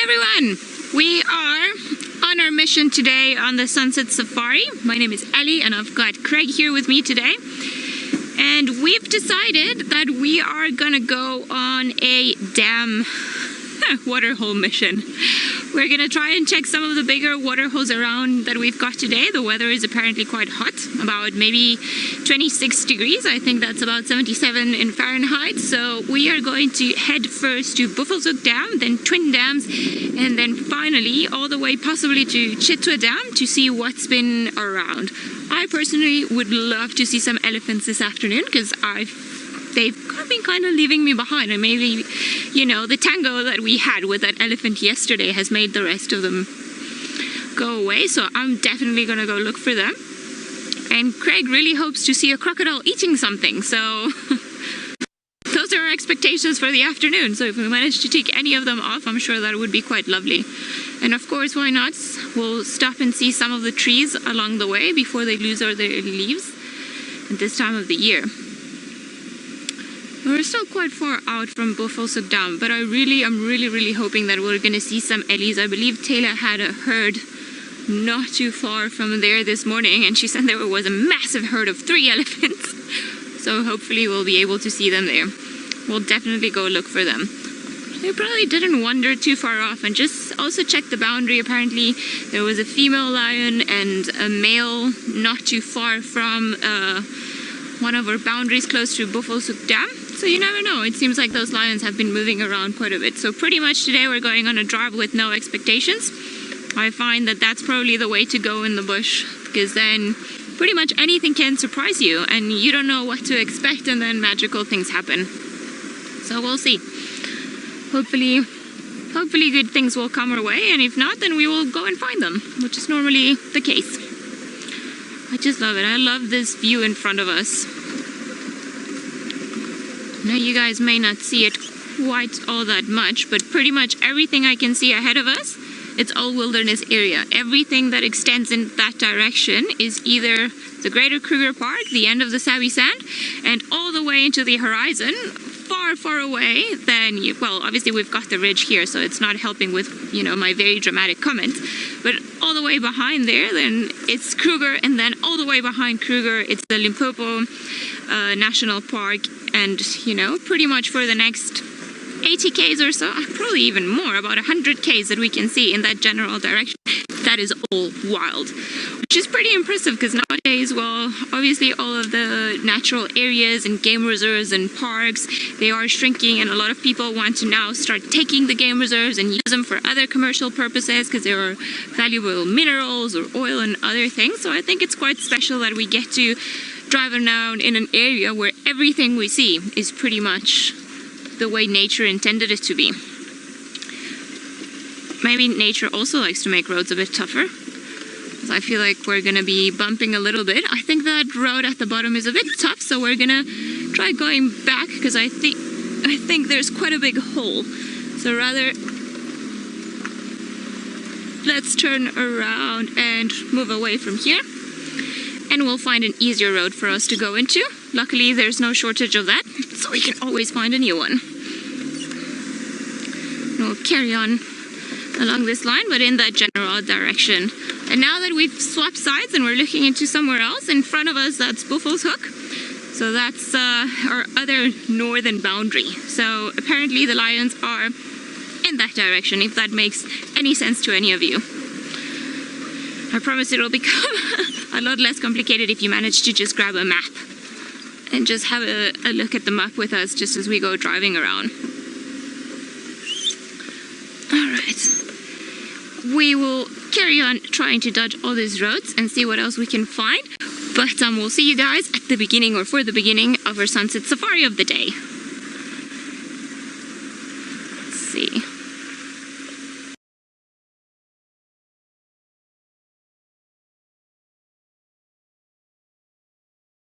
everyone! We are on our mission today on the Sunset Safari. My name is Ellie and I've got Craig here with me today. And we've decided that we are gonna go on a dam waterhole mission. We're gonna try and check some of the bigger waterholes around that we've got today. The weather is apparently quite hot, about maybe 26 degrees. I think that's about 77 in Fahrenheit. So we are going to head first to Buffelshoek Dam, then Twin Dams, and then finally all the way possibly to Chitwa Dam to see what's been around. I personally would love to see some elephants this afternoon because they've been kind of leaving me behind, and maybe, you know, the tango that we had with that elephant yesterday has made the rest of them go away, so I'm definitely gonna go look for them. And Craig really hopes to see a crocodile eating something, so those are our expectations for the afternoon. So if we manage to take any of them off, I'm sure that would be quite lovely. And of course, why not? We'll stop and see some of the trees along the way before they lose all their leaves at this time of the year. We're still quite far out from Buffelshoek Dam, but I'm really hoping that we're going to see some ellies. I believe Taylor had a herd not too far from there this morning, and she said there was a massive herd of 3 elephants. So hopefully we'll be able to see them there. We'll definitely go look for them. They probably didn't wander too far off, and just also check the boundary. Apparently there was a female lion and a male not too far from one of our boundaries close to Buffelshoek Dam. So you never know, it seems like those lions have been moving around quite a bit. So pretty much today we're going on a drive with no expectations. I find that that's probably the way to go in the bush, because then pretty much anything can surprise you and you don't know what to expect, and then magical things happen. So we'll see. Hopefully good things will come our way, and if not, then we will go and find them, which is normally the case. I just love it. I love this view in front of us. Now you guys may not see it quite all that much, but pretty much everything I can see ahead of us, it's all wilderness area. Everything that extends in that direction is either the Greater Kruger Park, the end of the Sabi Sand, and all the way into the horizon, far away, then well, obviously we've got the ridge here, so it's not helping with, you know, my very dramatic comments, but all the way behind there, then it's Kruger, and then all the way behind Kruger, it's the Limpopo National Park, and, you know, pretty much for the next 80 Ks or so, probably even more, about 100 Ks that we can see in that general direction, that is all wild. Which is pretty impressive, because nowadays, well, obviously all of the natural areas and game reserves and parks, they are shrinking, and a lot of people want to now start taking the game reserves and use them for other commercial purposes because there are valuable minerals or oil and other things. So I think it's quite special that we get to drive around in an area where everything we see is pretty much the way nature intended it to be. Maybe nature also likes to make roads a bit tougher. I feel like we're gonna be bumping a little bit. I think that road at the bottom is a bit tough, so we're gonna try going back, because I think there's quite a big hole. So rather, let's turn around and move away from here, and we'll find an easier road for us to go into. Luckily, there's no shortage of that, so we can always find a new one. And we'll carry on along this line, but in that general direction. And now that we've swapped sides and we're looking into somewhere else, in front of us, that's Buffelshoek. So that's our other northern boundary. So apparently the lions are in that direction, if that makes any sense to any of you. I promise it'll become a lot less complicated if you manage to just grab a map and just have a look at the map with us just as we go driving around. We will carry on trying to dodge all these roads and see what else we can find. But we'll see you guys at the beginning, or for the beginning, of our sunset safari of the day.